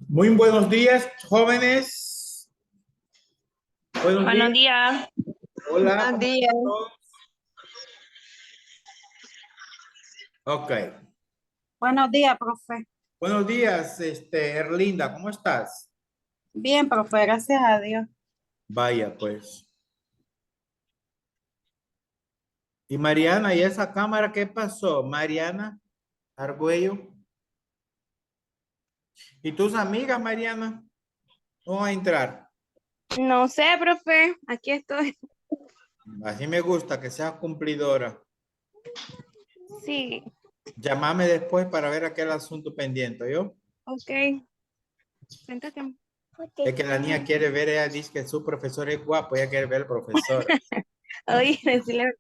Muy buenos días, jóvenes. Buenos días. Buenos días. Hola, Buenos ¿cómo días. están todos? Ok. Buenos días, profe. Buenos días, Erlinda, ¿cómo estás? Bien, profe, gracias a Dios. Vaya, pues. Y Mariana, ¿y esa cámara qué pasó? Mariana Argüello. ¿Y tus amigas, Mariana? No van a entrar. No sé, profe, aquí estoy. Así me gusta, que seas cumplidora. Sí, Llámame después para ver aquel asunto pendiente, ¿yo? ok. Siéntate. Es que la niña quiere ver, ella dice que su profesor es guapo, ella quiere ver al profesor. Oye, decirle.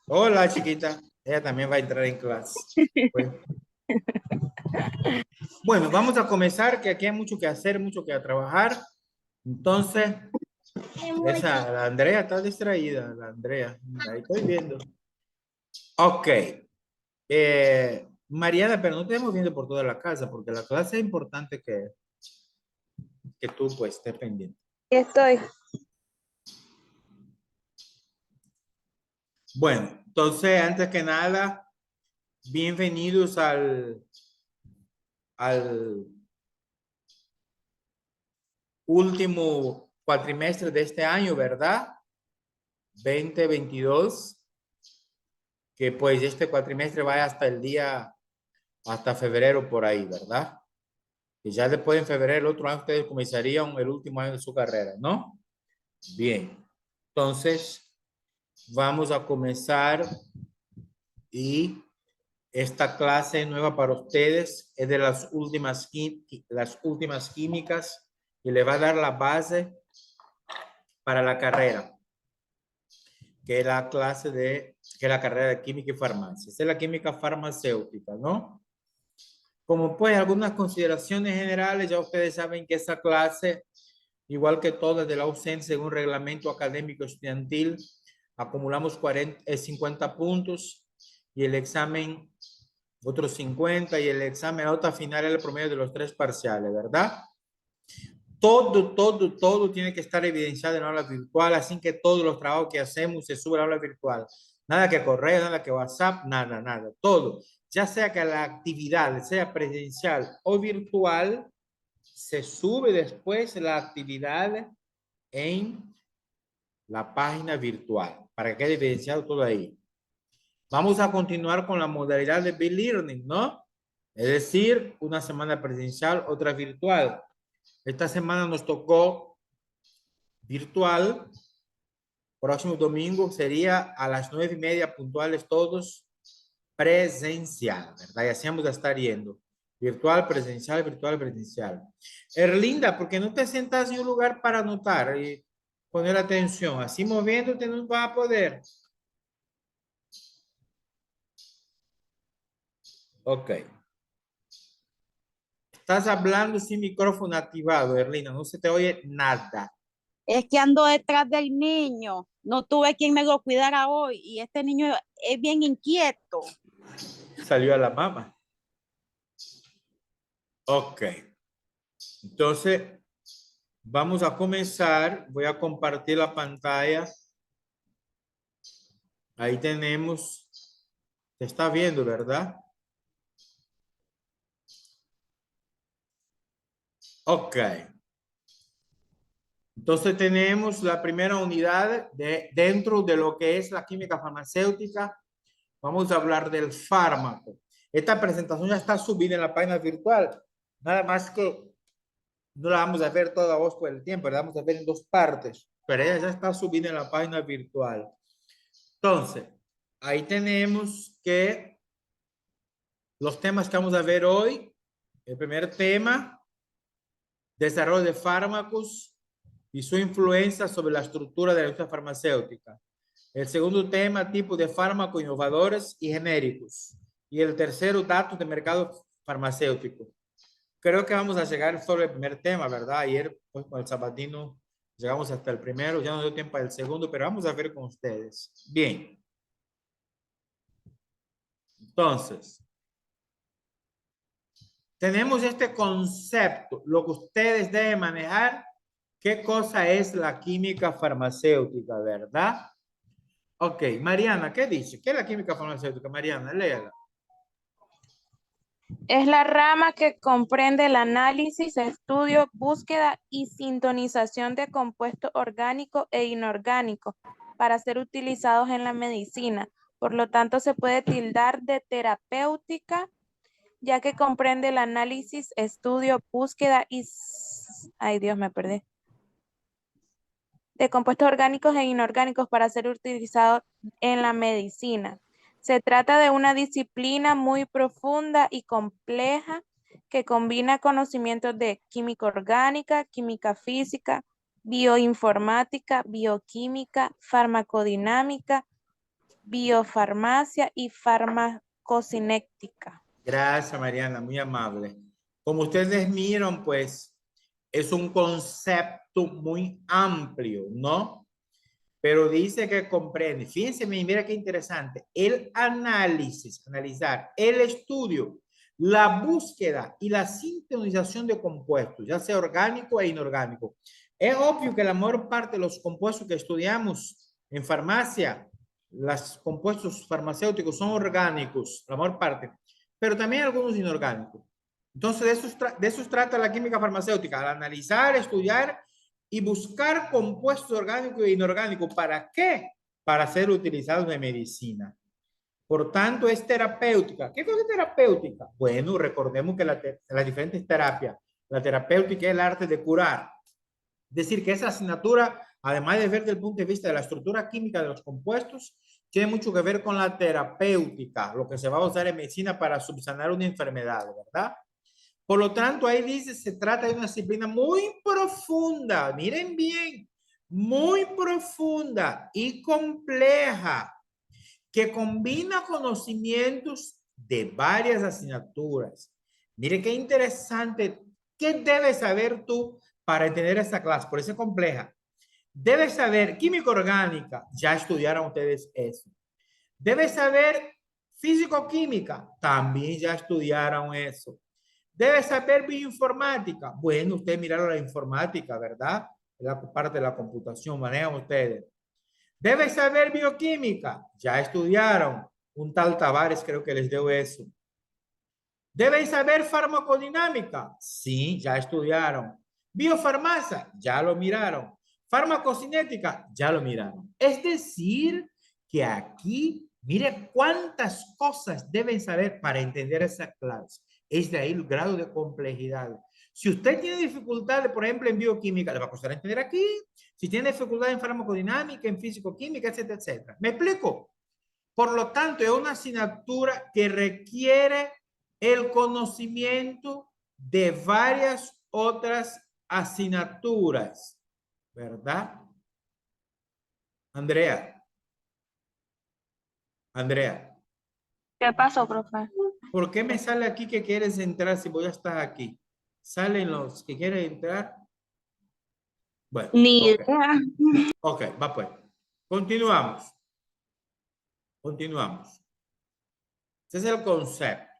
Hola, chiquita. Ella también va a entrar en clase. Pues, bueno, vamos a comenzar, que aquí hay mucho que hacer, mucho que trabajar. Entonces, la Andrea está distraída, la Andrea. Ahí estoy viendo. Ok. Mariana, pero no te estemos viendo por toda la casa, porque la clase es importante que tú pues estés pendiente. Aquí estoy. Bueno, entonces, antes que nada, bienvenidos al último cuatrimestre de este año, ¿verdad? 2022, que pues este cuatrimestre va hasta febrero por ahí, ¿verdad? Y ya después en febrero el otro año ustedes comenzarían el último año de su carrera, ¿no? Bien, entonces vamos a comenzar y esta clase nueva para ustedes es de las últimas químicas y le va a dar la base para la carrera, que es que es la carrera de química y farmacia. Esa es la química farmacéutica, ¿no? Como pues algunas consideraciones generales, ya ustedes saben que esa clase, igual que todas de la UCEN, según reglamento académico estudiantil, acumulamos 50 puntos y el examen otros 50 y el examen, la nota final es el promedio de los 3 parciales, ¿verdad? Todo tiene que estar evidenciado en aula virtual, así que todos los trabajos que hacemos se suben a aula virtual. Nada que correo, nada que WhatsApp, nada. Todo. Ya sea que la actividad sea presencial o virtual, se sube después la actividad en la página virtual para que quede evidenciado todo ahí. Vamos a continuar con la modalidad de B-Learning, ¿no? Es decir, una semana presencial, otra virtual. Esta semana nos tocó virtual. Próximo domingo sería a las 9:30 puntuales todos presencial, ¿verdad? Y así vamos a estar yendo. Virtual, presencial, virtual, presencial. Erlinda, ¿por qué no te sientas en un lugar para anotar y poner atención? Así moviéndote no vas a poder. Ok. Estás hablando sin micrófono activado, Erlinda. No se te oye nada. Es que ando detrás del niño. No tuve quien me lo cuidara hoy y este niño es bien inquieto. Salió a la mama. Ok. Entonces, vamos a comenzar. Voy a compartir la pantalla. Ahí tenemos. Se está viendo, ¿verdad? Ok. Entonces tenemos la primera unidad dentro de lo que es la química farmacéutica. Vamos a hablar del fármaco. Esta presentación ya está subida en la página virtual. Nada más que no la vamos a ver toda voz por el tiempo, la vamos a ver en dos partes, pero ella ya está subida en la página virtual. Entonces, ahí tenemos que los temas que vamos a ver hoy. El primer tema, desarrollo de fármacos y su influencia sobre la estructura de la industria farmacéutica. El segundo tema, tipo de fármacos innovadores y genéricos. Y el tercero, datos de mercado farmacéutico. Creo que vamos a llegar sobre el primer tema, ¿verdad? Ayer, pues, con el sabatino, llegamos hasta el primero, ya no dio tiempo al segundo, pero vamos a ver con ustedes. Bien. Entonces, tenemos este concepto, lo que ustedes deben manejar, qué cosa es la química farmacéutica, ¿verdad? Ok, Mariana, ¿qué dice? ¿Qué es la química farmacéutica? Mariana, léala. Es la rama que comprende el análisis, estudio, búsqueda y sintonización de compuestos orgánicos e inorgánicos para ser utilizados en la medicina. Por lo tanto, se puede tildar de terapéutica, ya que comprende el análisis, estudio, búsqueda y... Ay, Dios, me perdí. De compuestos orgánicos e inorgánicos para ser utilizados en la medicina. Se trata de una disciplina muy profunda y compleja que combina conocimientos de química orgánica, química física, bioinformática, bioquímica, farmacodinámica, biofarmacia y farmacocinética. Gracias, Mariana, muy amable. Como ustedes miran, pues es un concepto muy amplio, ¿no? Pero dice que comprende, fíjense, mira qué interesante, el análisis, analizar, el estudio, la búsqueda y la sintonización de compuestos, ya sea orgánico e inorgánico. Es obvio que la mayor parte de los compuestos que estudiamos en farmacia, los compuestos farmacéuticos son orgánicos, la mayor parte, pero también algunos inorgánicos. Entonces, de eso trata la química farmacéutica, al analizar, estudiar y buscar compuestos orgánicos e inorgánicos. ¿Para qué? Para ser utilizados en medicina. Por tanto, es terapéutica. ¿Qué cosa es terapéutica? Bueno, recordemos que las diferentes terapias, la terapéutica es el arte de curar. Es decir, que esa asignatura, además de ver desde el punto de vista de la estructura química de los compuestos, tiene mucho que ver con la terapéutica, lo que se va a usar en medicina para subsanar una enfermedad, ¿verdad? Por lo tanto, ahí dice, se trata de una disciplina muy profunda, miren bien, muy profunda y compleja, que combina conocimientos de varias asignaturas. Mire qué interesante, ¿qué debes saber tú para entender esta clase? Por eso es compleja. Debes saber química orgánica, ya estudiaron ustedes eso. Debes saber físico-química, también ya estudiaron eso. Debe saber bioinformática. Bueno, ustedes miraron la informática, ¿verdad? La parte de la computación, manejan ustedes. Debe saber bioquímica. Ya estudiaron. Un tal Tavares creo que les dio eso. Debe saber farmacodinámica. Sí, ya estudiaron. Biofarmacia, ya lo miraron. Farmacocinética, ya lo miraron. Es decir, que aquí, mire cuántas cosas deben saber para entender esa clase. Es de ahí el grado de complejidad. Si usted tiene dificultades, por ejemplo, en bioquímica, le va a costar entender aquí. Si tiene dificultades en farmacodinámica, en físico-química, etcétera, etcétera. ¿Me explico? Por lo tanto, es una asignatura que requiere el conocimiento de varias otras asignaturas, ¿verdad? Andrea. Andrea. ¿Qué pasó, profe? ¿Por qué me sale aquí que quieres entrar si voy a estar aquí? ¿Salen los que quieren entrar? Bueno, Ni ok. idea. Ok, va pues. Continuamos. Continuamos. Ese es el concepto.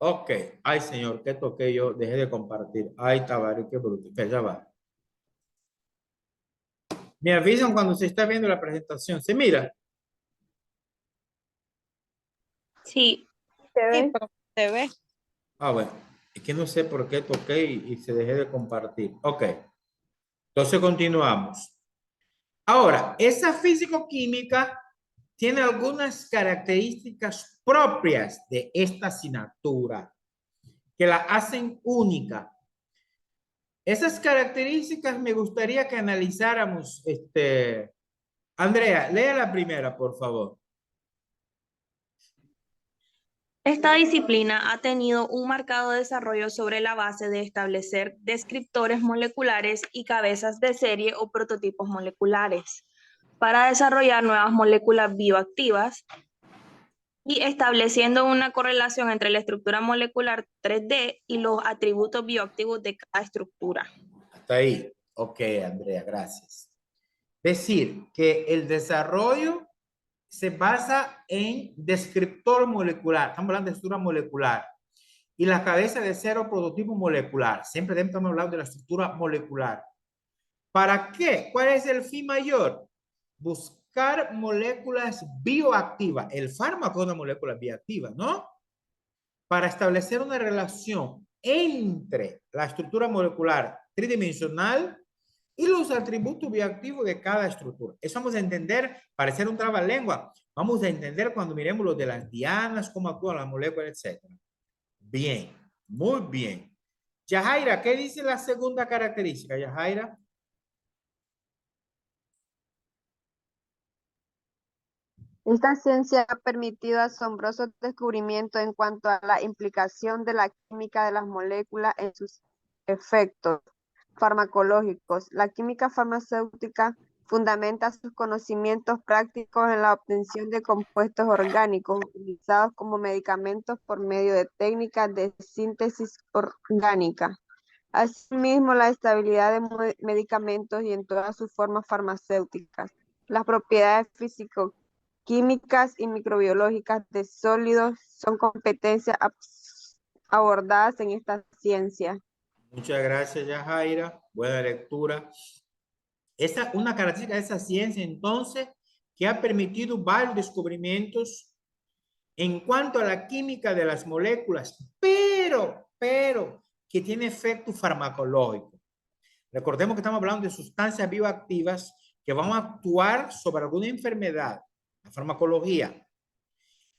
Ok. Ay, señor, ¿qué toqué yo? Dejé de compartir. Ay, Tavares, qué bruto. Que ya va. Me avisan cuando se está viendo la presentación. ¿Se mira? Sí. Sí, pero se ve. Ah, bueno. Es que no sé por qué toqué y se dejé de compartir. Ok. Entonces continuamos. Ahora, esa físico-química tiene algunas características propias de esta asignatura que la hacen única. Esas características me gustaría que analizáramos. Andrea, lea la primera, por favor. Esta disciplina ha tenido un marcado desarrollo sobre la base de establecer descriptores moleculares y cabezas de serie o prototipos moleculares para desarrollar nuevas moléculas bioactivas y estableciendo una correlación entre la estructura molecular 3D y los atributos bioactivos de cada estructura. Hasta ahí. Ok, Andrea, gracias. Decir que el desarrollo se basa en descriptor molecular. Estamos hablando de estructura molecular. Y la cabeza de cero, prototipo molecular. Siempre estamos hablando de la estructura molecular. ¿Para qué? ¿Cuál es el fin mayor? Buscar moléculas bioactivas. El fármaco es una molécula bioactiva, ¿no? Para establecer una relación entre la estructura molecular tridimensional y los atributos bioactivos de cada estructura. Eso vamos a entender, para hacer un trabalengua. Vamos a entender cuando miremos lo de las dianas, cómo actúan las moléculas, etc. Bien, muy bien. Yajaira, ¿qué dice la segunda característica, Yajaira? Esta ciencia ha permitido asombrosos descubrimientos en cuanto a la implicación de la química de las moléculas en sus efectos farmacológicos. La química farmacéutica fundamenta sus conocimientos prácticos en la obtención de compuestos orgánicos utilizados como medicamentos por medio de técnicas de síntesis orgánica. Asimismo, la estabilidad de medicamentos y en todas sus formas farmacéuticas. Las propiedades físico-químicas y microbiológicas de sólidos son competencias abordadas en esta ciencia. Muchas gracias, Yajaira. Buena lectura. Esa, una característica de esa ciencia, entonces, que ha permitido varios descubrimientos en cuanto a la química de las moléculas, pero, que tiene efecto farmacológico. Recordemos que estamos hablando de sustancias bioactivas que van a actuar sobre alguna enfermedad, la farmacología.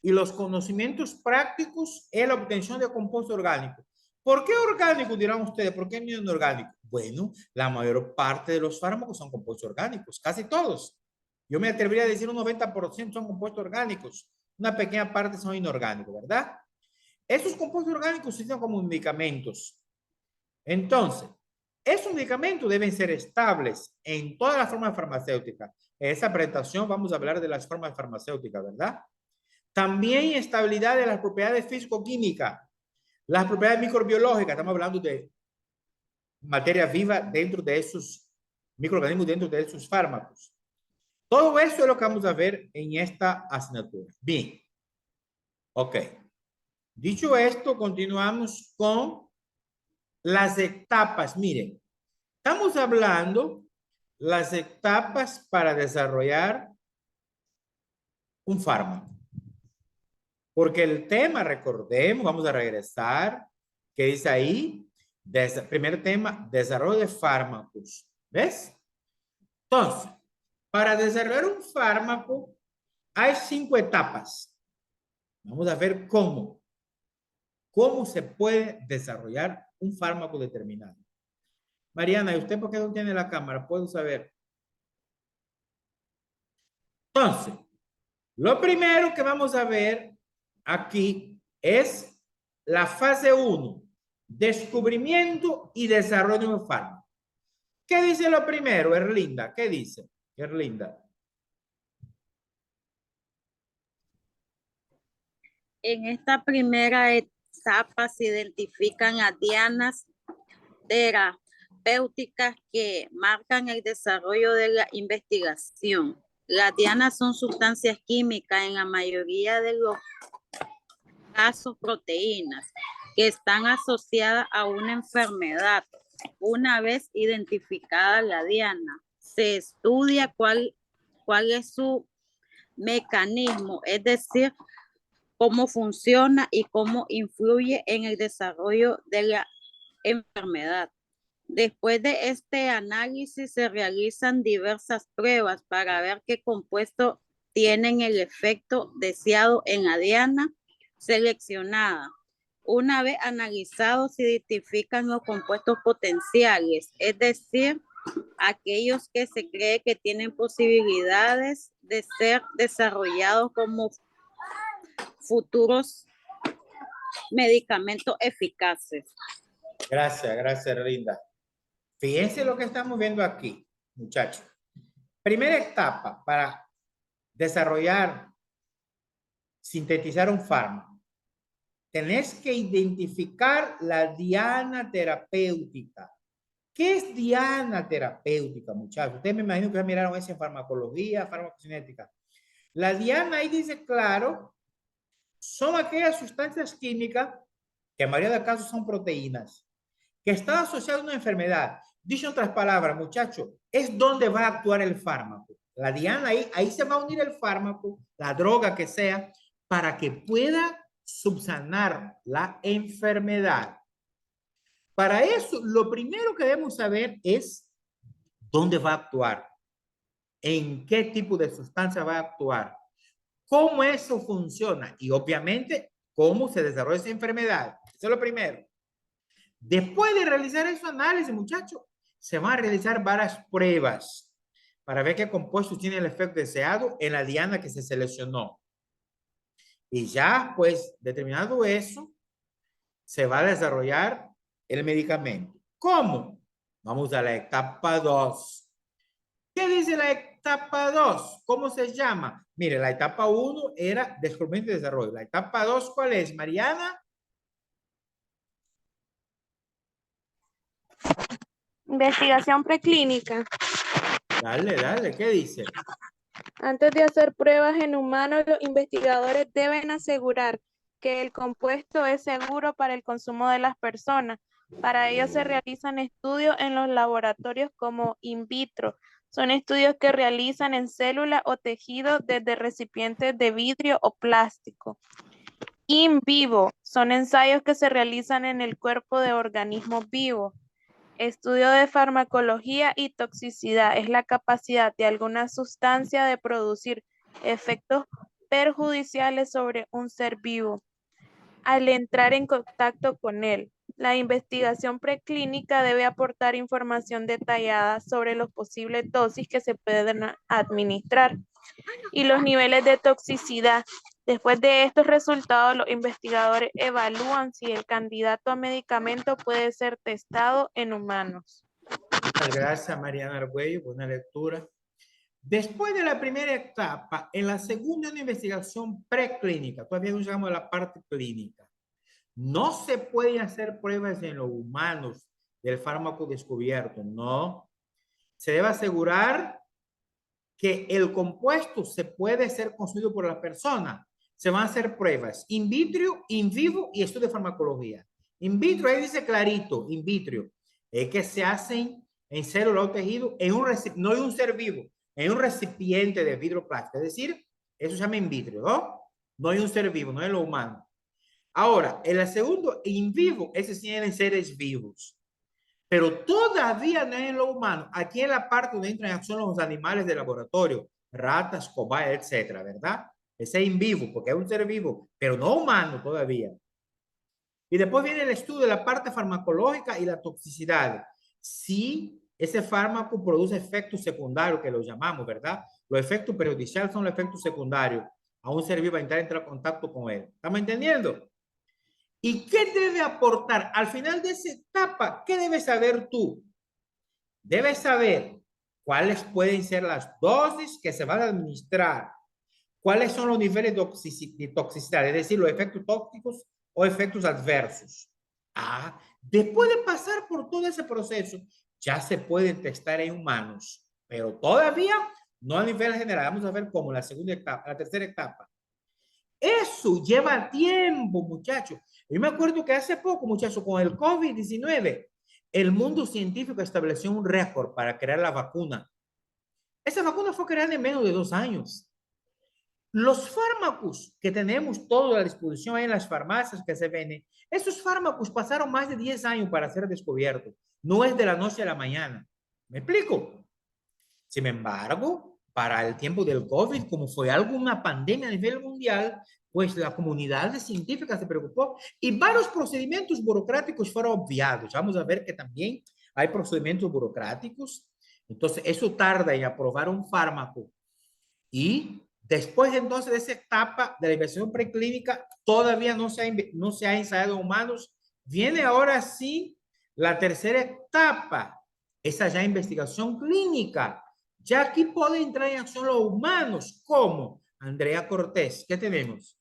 Y los conocimientos prácticos es la obtención de compuestos orgánicos. ¿Por qué orgánico, dirán ustedes? ¿Por qué no inorgánico? Bueno, la mayor parte de los fármacos son compuestos orgánicos, casi todos. Yo me atrevería a decir un 90% son compuestos orgánicos. Una pequeña parte son inorgánicos, ¿verdad? Esos compuestos orgánicos se utilizan como medicamentos. Entonces, esos medicamentos deben ser estables en todas las formas farmacéuticas. En esa presentación vamos a hablar de las formas farmacéuticas, ¿verdad? También estabilidad de las propiedades físico-químicas, las propiedades microbiológicas. Estamos hablando de materia viva dentro de esos microorganismos, dentro de esos fármacos. Todo eso es lo que vamos a ver en esta asignatura. Bien. Ok. Dicho esto, continuamos con las etapas. Miren, estamos hablando las etapas para desarrollar un fármaco. Porque el tema, recordemos, vamos a regresar, que dice ahí, primer tema, desarrollo de fármacos. ¿Ves? Entonces, para desarrollar un fármaco, hay 5 etapas. Vamos a ver cómo se puede desarrollar un fármaco determinado. Mariana, ¿y usted por qué no tiene la cámara? ¿Puedo saber? Entonces, lo primero que vamos a ver aquí es la fase 1, descubrimiento y desarrollo de un fármaco. ¿Qué dice lo primero, Erlinda? ¿Qué dice, Erlinda? En esta primera etapa se identifican a dianas terapéuticas que marcan el desarrollo de la investigación. Las dianas son sustancias químicas, en la mayoría de los casos proteínas, que están asociadas a una enfermedad. Una vez identificada la diana, se estudia cuál es su mecanismo, es decir, cómo funciona y cómo influye en el desarrollo de la enfermedad. Después de este análisis se realizan diversas pruebas para ver qué compuestos tienen el efecto deseado en la diana seleccionada. Una vez analizados se identifican los compuestos potenciales, es decir, aquellos que se cree que tienen posibilidades de ser desarrollados como futuros medicamentos eficaces. Gracias, Linda. Fíjense lo que estamos viendo aquí, muchachos. Primera etapa para desarrollar, sintetizar un fármaco. Tenés que identificar la diana terapéutica. ¿Qué es diana terapéutica, muchachos? Ustedes me imagino que ya miraron eso en farmacología, farmacocinética. La diana ahí dice claro, son aquellas sustancias químicas, que en mayoría de casos son proteínas, que están asociadas a una enfermedad. Dicho en otras palabras, muchachos, es donde va a actuar el fármaco. La diana ahí se va a unir el fármaco, la droga que sea, para que pueda subsanar la enfermedad. Para eso, lo primero que debemos saber es dónde va a actuar, en qué tipo de sustancia va a actuar, cómo eso funciona y obviamente cómo se desarrolla esa enfermedad. Eso es lo primero. Después de realizar ese análisis, muchachos, se van a realizar varias pruebas para ver qué compuesto tiene el efecto deseado en la diana que se seleccionó. Y ya, pues, determinado eso, se va a desarrollar el medicamento. ¿Cómo? Vamos a la etapa 2. ¿Qué dice la etapa 2? ¿Cómo se llama? Mire, la etapa 1 era descubrimiento y desarrollo. La etapa 2, ¿cuál es, Mariana? Investigación preclínica. Dale, dale, ¿qué dice? Antes de hacer pruebas en humanos, los investigadores deben asegurar que el compuesto es seguro para el consumo de las personas. Para ello se realizan estudios en los laboratorios como in vitro. Son estudios que realizan en células o tejidos desde recipientes de vidrio o plástico. In vivo son ensayos que se realizan en el cuerpo de organismos vivos. Estudio de farmacología y toxicidad es la capacidad de alguna sustancia de producir efectos perjudiciales sobre un ser vivo al entrar en contacto con él. La investigación preclínica debe aportar información detallada sobre los posibles dosis que se pueden administrar y los niveles de toxicidad. Después de estos resultados, los investigadores evalúan si el candidato a medicamento puede ser testado en humanos. Muchas gracias, Mariana Argüello, buena lectura. Después de la primera etapa, en la segunda una investigación preclínica, todavía no llegamos a la parte clínica. No se pueden hacer pruebas en los humanos del fármaco descubierto, no. Se debe asegurar que el compuesto se puede ser consumido por la persona. Se van a hacer pruebas in vitro, in vivo y estudio de farmacología. In vitro, ahí dice clarito, in vitro, es que se hacen en célula o tejido, en un no en un ser vivo, en un recipiente de vidrio plástico. Es decir, eso se llama in vitro, ¿no? No hay un ser vivo, no es lo humano. Ahora, el segundo, in vivo, ese sí es en seres vivos. Pero todavía no es en lo humano. Aquí en la parte donde entran en acción los animales de laboratorio, ratas, cobayas, etcétera, ¿verdad? Ese es in vivo, porque es un ser vivo, pero no humano todavía. Y después viene el estudio de la parte farmacológica y la toxicidad. Si ese fármaco produce efectos secundarios, que los llamamos, ¿verdad? Los efectos perjudiciales son los efectos secundarios a un ser vivo a entrar en contacto con él. ¿Estamos entendiendo? ¿Y qué debe aportar? Al final de esa etapa, ¿qué debes saber tú? Debes saber cuáles pueden ser las dosis que se van a administrar, cuáles son los niveles de toxicidad, es decir, los efectos tóxicos o efectos adversos. Después de pasar por todo ese proceso, ya se pueden testar en humanos, pero todavía no a nivel general. Vamos a ver cómo la segunda etapa, la tercera etapa. Eso lleva tiempo, muchachos. Yo me acuerdo que hace poco, muchachos, con el COVID-19, el mundo científico estableció un récord para crear la vacuna. Esa vacuna fue creada en menos de 2 años. Los fármacos que tenemos todos a la disposición en las farmacias que se venden, esos fármacos pasaron más de 10 años para ser descubiertos. No es de la noche a la mañana. ¿Me explico? Sin embargo, para el tiempo del COVID, como fue algo, una pandemia a nivel mundial, pues la comunidad científica se preocupó y varios procedimientos burocráticos fueron obviados. Vamos a ver que también hay procedimientos burocráticos. Entonces, eso tarda en aprobar un fármaco. Y después entonces de esa etapa de la investigación preclínica, todavía no se ha ensayado en humanos. Viene ahora sí la tercera etapa, esa ya investigación clínica. Ya aquí puede entrar en acción los humanos. ¿Cómo? Andrea Cortés, ¿qué tenemos?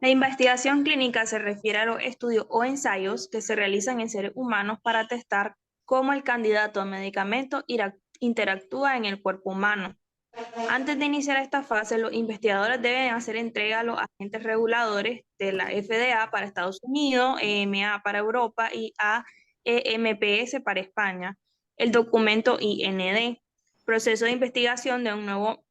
La investigación clínica se refiere a los estudios o ensayos que se realizan en seres humanos para testar cómo el candidato a medicamento interactúa en el cuerpo humano. Antes de iniciar esta fase, los investigadores deben hacer entrega a los agentes reguladores de la FDA para Estados Unidos, EMA para Europa y AEMPS para España, el documento IND, proceso de investigación de un nuevo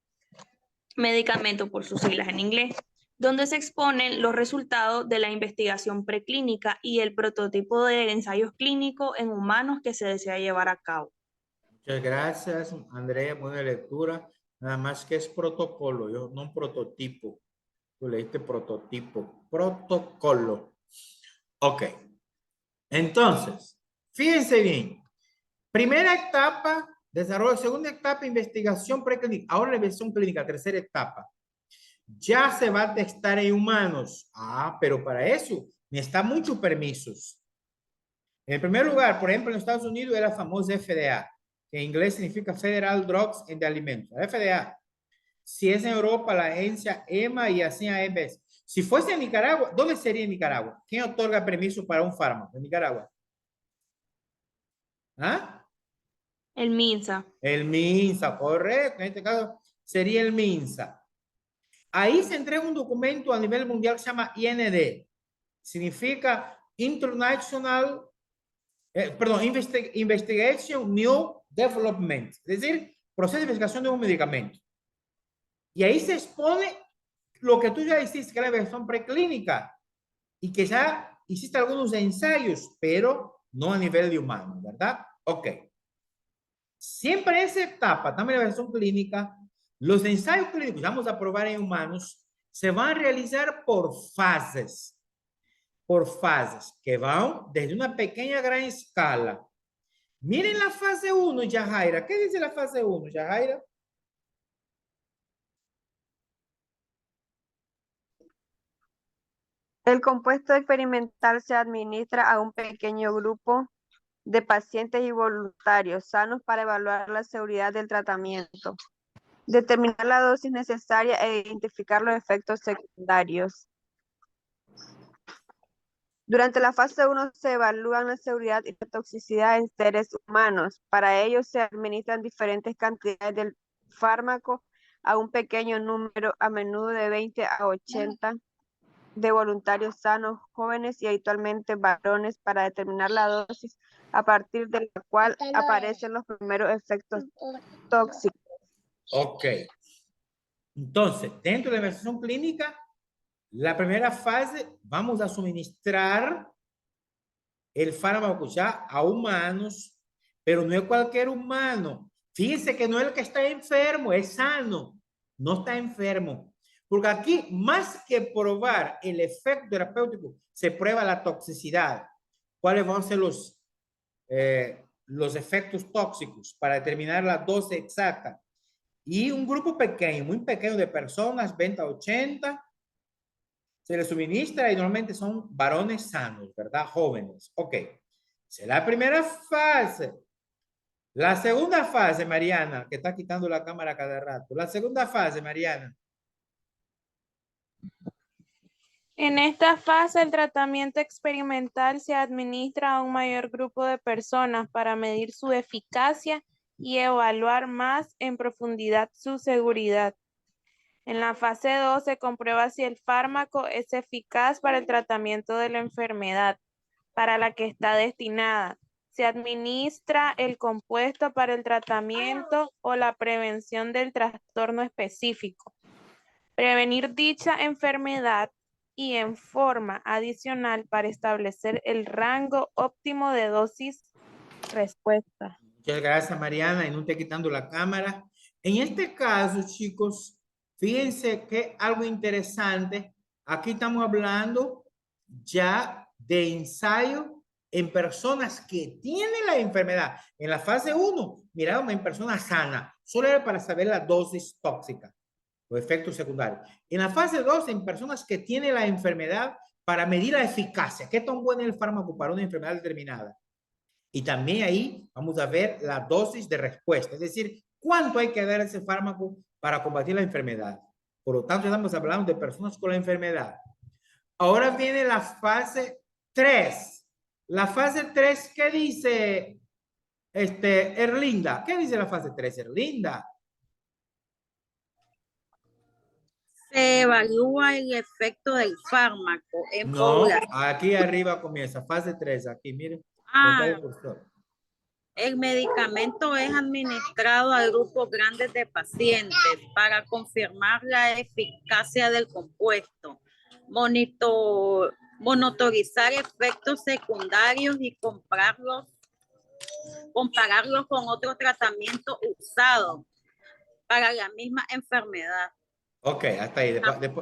medicamento por sus siglas en inglés, donde se exponen los resultados de la investigación preclínica y el prototipo de ensayos clínicos en humanos que se desea llevar a cabo. Muchas gracias, Andrea. Buena lectura. Nada más que es protocolo, no un prototipo. Tú leíste prototipo, protocolo. Ok. Entonces, fíjense bien. Primera etapa, desarrollo. Segunda etapa, investigación preclínica. Ahora la investigación clínica, tercera etapa. Ya se va a testar en humanos. Ah, pero para eso necesita muchos permisos. En primer lugar, por ejemplo, en Estados Unidos es la famosa FDA, que en inglés significa Federal Drugs and Alimentos. La FDA. Si es en Europa, la agencia EMA y así AEMPS. Si fuese en Nicaragua, ¿dónde sería en Nicaragua? ¿Quién otorga permiso para un fármaco en Nicaragua? ¿Ah? El MINSA. El MINSA, correcto. En este caso sería el MINSA. Ahí se entrega un documento a nivel mundial que se llama IND. Significa International, Investigation New Development. Es decir, proceso de investigación de un medicamento. Y ahí se expone lo que tú ya hiciste, que es la versión preclínica. Y que ya hiciste algunos ensayos, pero no a nivel de humano, ¿verdad? Ok. Siempre en esa etapa, también la versión clínica, los ensayos clínicos que vamos a probar en humanos se van a realizar por fases que van desde una pequeña a gran escala. Miren la fase 1, Yajaira. ¿Qué dice la fase 1, Yajaira? El compuesto experimental se administra a un pequeño grupo de pacientes y voluntarios sanos para evaluar la seguridad del tratamiento, determinar la dosis necesaria e identificar los efectos secundarios. Durante la fase 1 se evalúan la seguridad y la toxicidad en seres humanos. Para ello se administran diferentes cantidades del fármaco a un pequeño número, a menudo de 20 a 80, de voluntarios sanos, jóvenes y habitualmente varones, para determinar la dosis a partir de la cual aparecen los primeros efectos tóxicos. Ok. Entonces, dentro de la investigación clínica, la primera fase, vamos a suministrar el fármaco ya a humanos, pero no es cualquier humano. Fíjense que no es el que está enfermo, es sano, no está enfermo. Porque aquí, más que probar el efecto terapéutico, se prueba la toxicidad. ¿Cuáles van a ser los efectos tóxicos para determinar la dosis exacta? Y un grupo pequeño, muy pequeño de personas, 20 a 80, se les suministra y normalmente son varones sanos, ¿verdad? Jóvenes. Ok. Esa es la primera fase. La segunda fase, Mariana, que está quitando la cámara cada rato. La segunda fase, Mariana. En esta fase, el tratamiento experimental se administra a un mayor grupo de personas para medir su eficacia y evaluar más en profundidad su seguridad. En la fase 2 se comprueba si el fármaco es eficaz para el tratamiento de la enfermedad para la que está destinada. Se administra el compuesto para el tratamiento o la prevención del trastorno específico. Prevenir dicha enfermedad y en forma adicional para establecer el rango óptimo de dosis respuesta. Muchas gracias, Mariana, y no esté quitando la cámara. En este caso, chicos, fíjense que algo interesante. Aquí estamos hablando ya de ensayo en personas que tienen la enfermedad. En la fase 1, miraron en personas sanas. Solo era para saber la dosis tóxica o efectos secundarios. En la fase 2, en personas que tienen la enfermedad, para medir la eficacia. ¿Qué tan bueno es el fármaco para una enfermedad determinada? Y también ahí vamos a ver la dosis de respuesta, es decir, cuánto hay que dar a ese fármaco para combatir la enfermedad. Por lo tanto, estamos hablando de personas con la enfermedad. Ahora viene la fase 3. La fase 3, ¿qué dice Erlinda, ¿qué dice la fase 3, Erlinda? Se evalúa el efecto del fármaco en No, población. aquí arriba comienza, fase 3, aquí, miren. Ah, el medicamento es administrado a grupos grandes de pacientes para confirmar la eficacia del compuesto, monitorizar efectos secundarios y compararlos con otro tratamiento usado para la misma enfermedad. Ok, hasta ahí.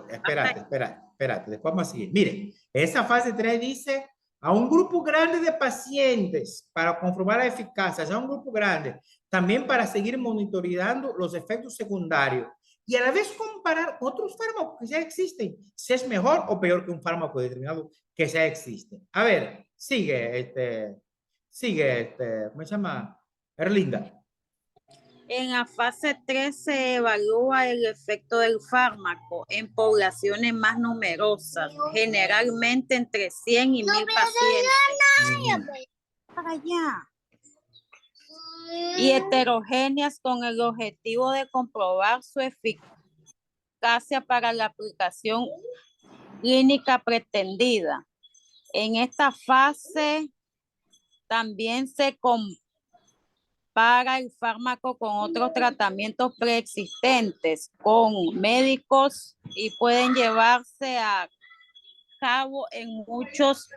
Espérate. Después vamos a seguir. Mire, esa fase 3 dice a un grupo grande de pacientes para comprobar la eficacia, ya un grupo grande, también para seguir monitoreando los efectos secundarios y a la vez comparar otros fármacos que ya existen, si es mejor o peor que un fármaco determinado que ya existe. A ver, ¿cómo se llama? Erlinda. En la fase 3 se evalúa el efecto del fármaco en poblaciones más numerosas, generalmente entre 100 y 1000 pacientes. Para allá. Y heterogéneas con el objetivo de comprobar su eficacia para la aplicación clínica pretendida. En esta fase también se compara el fármaco con otros tratamientos preexistentes, con médicos y pueden llevarse a cabo en muchos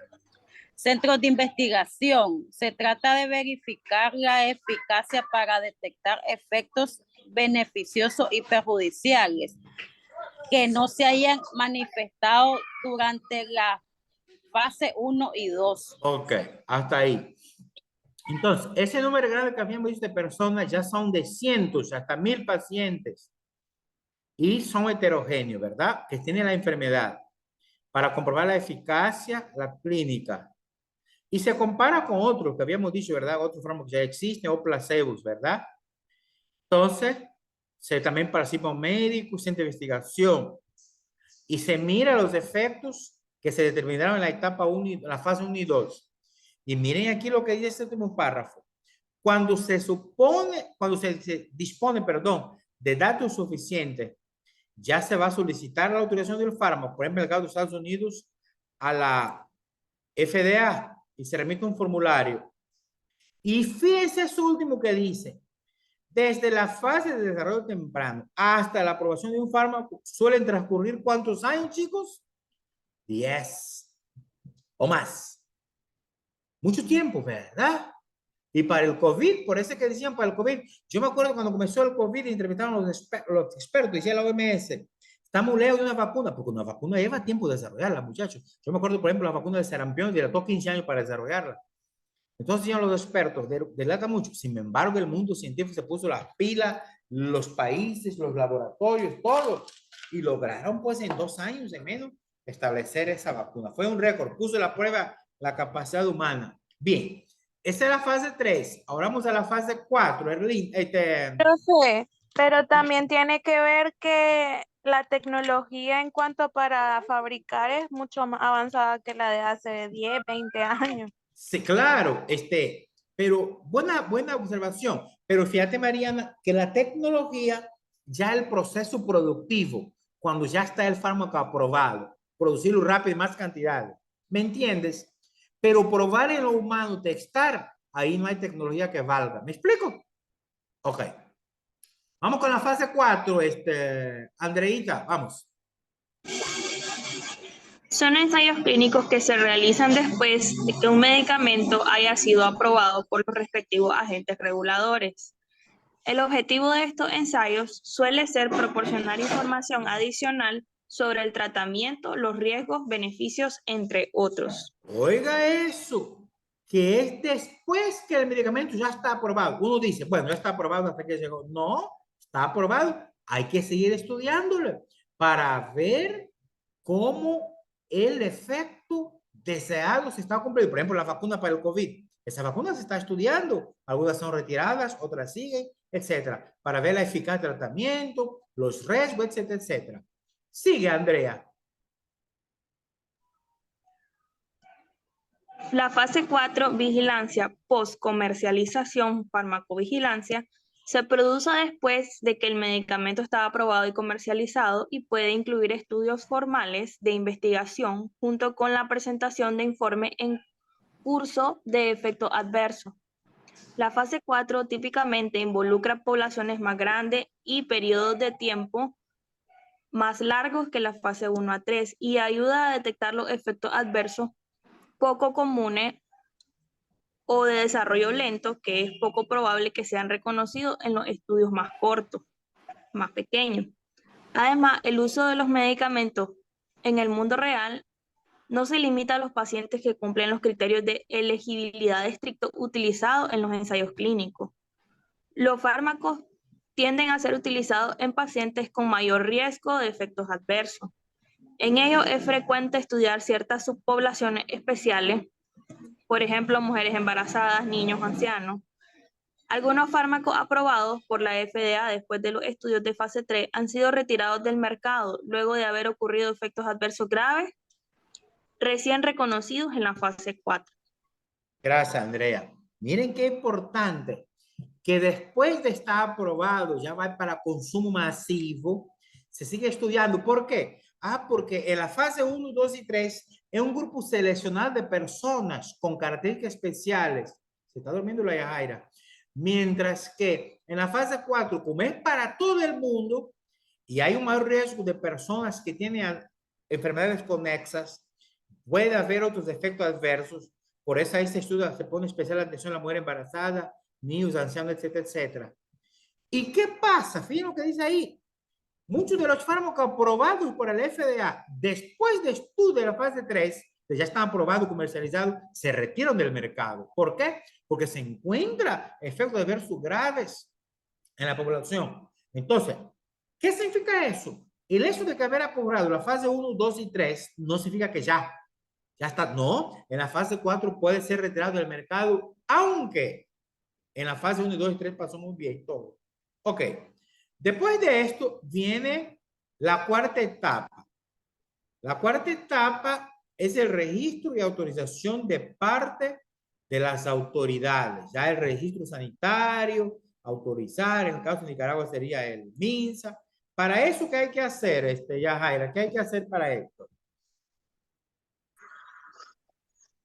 centros de investigación. Se trata de verificar la eficacia para detectar efectos beneficiosos y perjudiciales que no se hayan manifestado durante la fase 1 y 2. Ok, hasta ahí. Entonces, ese número grande que habíamos visto de personas ya son de cientos, hasta 1000 pacientes. Y son heterogéneos, ¿verdad? Que tienen la enfermedad para comprobar la eficacia, la clínica. Y se compara con otros que habíamos dicho, ¿verdad? Otros fármacos que ya existen o placebos, ¿verdad? Entonces, se también participan médicos, centros de investigación. Y se mira los efectos que se determinaron en la etapa 1, la fase 1 y 2. Y miren aquí lo que dice este último párrafo. Cuando se dispone, de datos suficientes, ya se va a solicitar la autorización del fármaco, por ejemplo, en el caso de Estados Unidos, a la FDA y se remite un formulario. Y fíjense eso último que dice. Desde la fase de desarrollo temprano hasta la aprobación de un fármaco, suelen transcurrir ¿cuántos años, chicos? 10 o más. Mucho tiempo, ¿verdad? Y para el COVID, por eso que decían para el COVID, yo me acuerdo cuando comenzó el COVID, entrevistaron a los expertos, decía la OMS, estamos lejos de una vacuna, porque una vacuna lleva tiempo de desarrollarla, muchachos. Yo me acuerdo, por ejemplo, la vacuna de sarampión, dilató 15 años para desarrollarla. Entonces, decían los expertos, delata mucho. Sin embargo, el mundo científico se puso las pilas, los países, los laboratorios, todo, y lograron, pues, en 2 años, en menos, establecer esa vacuna. Fue un récord, puso la prueba la capacidad humana. Bien. Esa es la fase 3. Ahora vamos a la fase 4. Profe, pero también tiene que ver que la tecnología en cuanto para fabricar es mucho más avanzada que la de hace 10, 20 años. Sí, claro, pero buena observación. Pero fíjate, Mariana, que la tecnología, ya el proceso productivo, cuando ya está el fármaco aprobado, producirlo rápido en más cantidades. ¿Me entiendes? Pero probar en lo humano, testar, ahí no hay tecnología que valga. ¿Me explico? Ok. Vamos con la fase 4, Andreita, vamos. Son ensayos clínicos que se realizan después de que un medicamento haya sido aprobado por los respectivos agentes reguladores. El objetivo de estos ensayos suele ser proporcionar información adicional sobre el tratamiento, los riesgos, beneficios, entre otros. Oiga eso, que es después que el medicamento ya está aprobado. Uno dice, bueno, ya está aprobado hasta que llegó. No, está aprobado. Hay que seguir estudiándolo para ver cómo el efecto deseado se está cumpliendo. Por ejemplo, la vacuna para el COVID. Esa vacuna se está estudiando. Algunas son retiradas, otras siguen, etcétera, para ver la eficacia del tratamiento, los riesgos, etcétera, etcétera. Sigue, Andrea. La fase 4, vigilancia post-comercialización, farmacovigilancia, se produce después de que el medicamento está aprobado y comercializado y puede incluir estudios formales de investigación junto con la presentación de informe en curso de efecto adverso. La fase 4 típicamente involucra poblaciones más grandes y periodos de tiempo más largos que la fase 1 a 3 y ayuda a detectar los efectos adversos poco comunes o de desarrollo lento, que es poco probable que sean reconocidos en los estudios más cortos, más pequeños. Además, el uso de los medicamentos en el mundo real no se limita a los pacientes que cumplen los criterios de elegibilidad estrictos utilizados en los ensayos clínicos. Los fármacos tienden a ser utilizados en pacientes con mayor riesgo de efectos adversos. En ello es frecuente estudiar ciertas subpoblaciones especiales, por ejemplo, mujeres embarazadas, niños, ancianos. Algunos fármacos aprobados por la FDA después de los estudios de fase 3 han sido retirados del mercado luego de haber ocurrido efectos adversos graves recién reconocidos en la fase 4. Gracias, Andrea. Miren qué importante que después de estar aprobado, ya va para consumo masivo, se sigue estudiando. ¿Por qué? Porque en la fase 1, 2 y 3 es un grupo seleccionado de personas con características especiales. Se está durmiendo la Yajaira. Mientras que en la fase 4, como es para todo el mundo, y hay un mayor riesgo de personas que tienen enfermedades conexas, puede haber otros efectos adversos. Por eso ahí se estudia, se pone especial atención a la mujer embarazada, niños, ancianos, etcétera, etcétera. ¿Y qué pasa? Fíjense lo que dice ahí. Muchos de los fármacos aprobados por el FDA después de estudio de la fase 3, que ya están aprobados, comercializados, se retiran del mercado. ¿Por qué? Porque se encuentran efectos adversos graves en la población. Entonces, ¿qué significa eso? El hecho de que haber aprobado la fase 1, 2 y 3 no significa que ya está. No, en la fase 4 puede ser retirado del mercado, aunque en la fase 1, 2 y 3 pasó muy bien todo. Ok. Después de esto viene la cuarta etapa. La cuarta etapa es el registro y autorización de parte de las autoridades. Ya el registro sanitario, autorizar, en el caso de Nicaragua sería el MINSA. Para eso, ¿qué hay que hacer, Yajaira? ¿Qué hay que hacer para esto?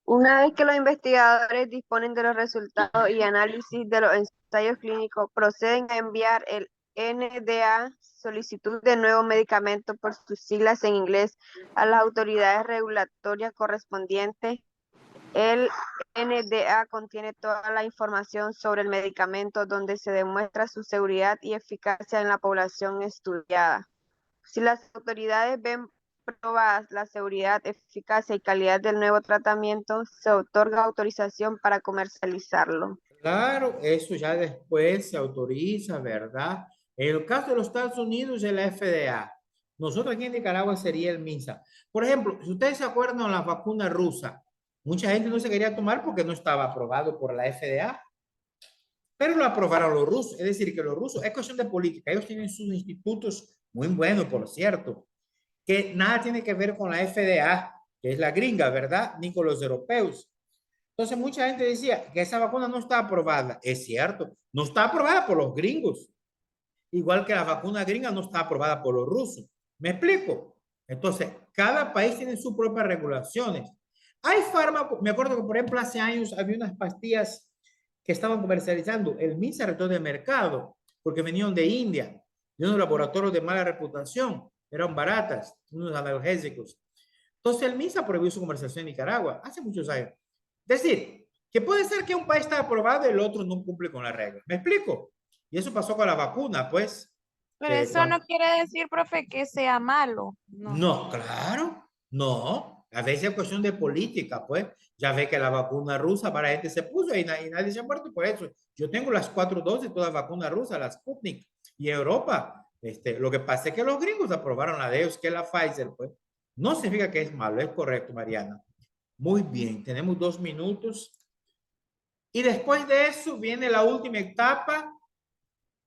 Una vez que los investigadores disponen de los resultados y análisis de los ensayos clínicos, proceden a enviar el NDA, solicitud de nuevo medicamento por sus siglas en inglés, a las autoridades regulatorias correspondientes. El NDA contiene toda la información sobre el medicamento donde se demuestra su seguridad y eficacia en la población estudiada. Si las autoridades ven probadas la seguridad, eficacia y calidad del nuevo tratamiento, se otorga autorización para comercializarlo. Claro, eso ya después se autoriza, ¿verdad? En el caso de los Estados Unidos es la FDA. Nosotros aquí en Nicaragua sería el MINSA. Por ejemplo, si ustedes se acuerdan de la vacuna rusa, mucha gente no se quería tomar porque no estaba aprobado por la FDA. Pero lo aprobaron los rusos. Es decir, que los rusos, es cuestión de política. Ellos tienen sus institutos muy buenos, por cierto, que nada tiene que ver con la FDA, que es la gringa, ¿verdad? Ni con los europeos. Entonces, mucha gente decía que esa vacuna no está aprobada. Es cierto, no está aprobada por los gringos. Igual que la vacuna gringa no está aprobada por los rusos. ¿Me explico? Entonces, cada país tiene sus propias regulaciones. Hay fármacos, me acuerdo que, por ejemplo, hace años había unas pastillas que estaban comercializando. El MINSA retiró del mercado porque venían de India, de unos laboratorios de mala reputación. Eran baratas, unos analgésicos. Entonces, el MINSA prohibió su comercialización en Nicaragua hace muchos años. Es decir, que puede ser que un país está aprobado y el otro no cumple con la regla. ¿Me explico? Y eso pasó con la vacuna, pues. Pero eso no quiere decir, profe, que sea malo. No, claro, no. A veces es cuestión de política, pues. Ya ve que la vacuna rusa para gente se puso y nadie se ha muerto por eso. Yo tengo las 4 dosis de toda vacuna rusa, la Sputnik. Y en Europa, lo que pasa es que los gringos aprobaron la de ellos, que es la Pfizer, pues. No significa que es malo, es correcto, Mariana. Muy bien, tenemos 2 minutos. Y después de eso viene la última etapa,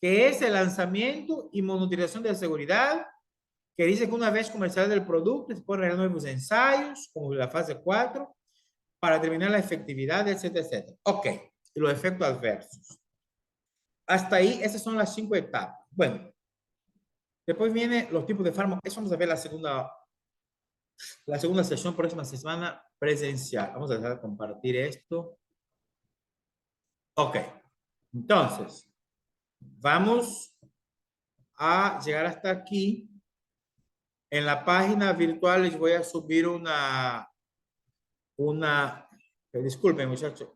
que es el lanzamiento y monitorización de seguridad, que dice que una vez comercial del producto se pueden realizar nuevos ensayos, como la fase 4. para determinar la efectividad, etcétera, etcétera. Ok, y los efectos adversos. Hasta ahí, esas son las 5 etapas. Bueno, después vienen los tipos de fármacos. Eso vamos a ver la segunda sesión, próxima semana presencial. Vamos a dejar de compartir esto. Ok, entonces, vamos a llegar hasta aquí. En la página virtual les voy a subir disculpen muchachos,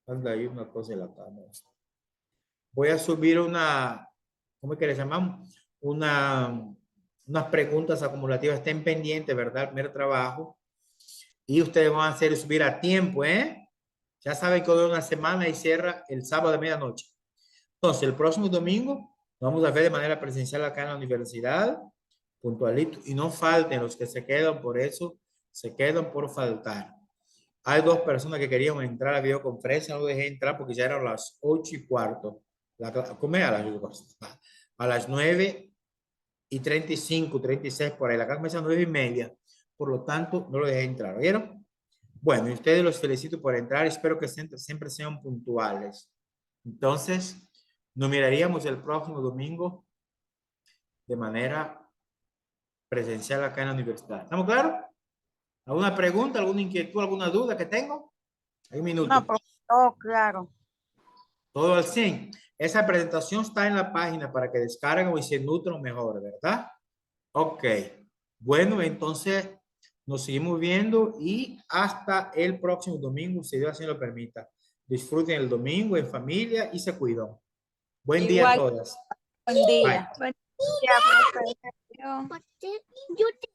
anda ahí una cosa en la cámara. Voy a subir ¿cómo es que le llamamos? Unas preguntas acumulativas, estén pendientes, ¿verdad? El primer trabajo. Y ustedes van a hacer subir a tiempo, ¿eh? Ya saben que hoy es una semana y cierra el sábado de medianoche. Entonces, el próximo domingo nos vamos a ver de manera presencial acá en la universidad, puntualito. Y no falten los que se quedan, por eso se quedan por faltar. Hay 2 personas que querían entrar a la videoconferencia, no dejé entrar porque ya eran las 8:15. ¿Cómo es? A las 9:35, 36 por ahí. La clase comienza a 9:30. Por lo tanto, no lo dejé entrar. ¿Vieron? Bueno, y ustedes los felicito por entrar. Espero que siempre sean puntuales. Entonces, nos miraríamos el próximo domingo de manera presencial acá en la universidad. ¿Estamos claros? ¿Alguna pregunta, alguna inquietud, alguna duda que tengo? Hay un minuto. No, todo claro. Todo al 100. Esa presentación está en la página para que descarguen y se nutran mejor, ¿verdad? Ok. Bueno, entonces nos seguimos viendo y hasta el próximo domingo, si Dios así lo permita. Disfruten el domingo en familia y se cuidan. Buen día a todas. Buen día. Bye. Ya, profe. Adiós. Yo te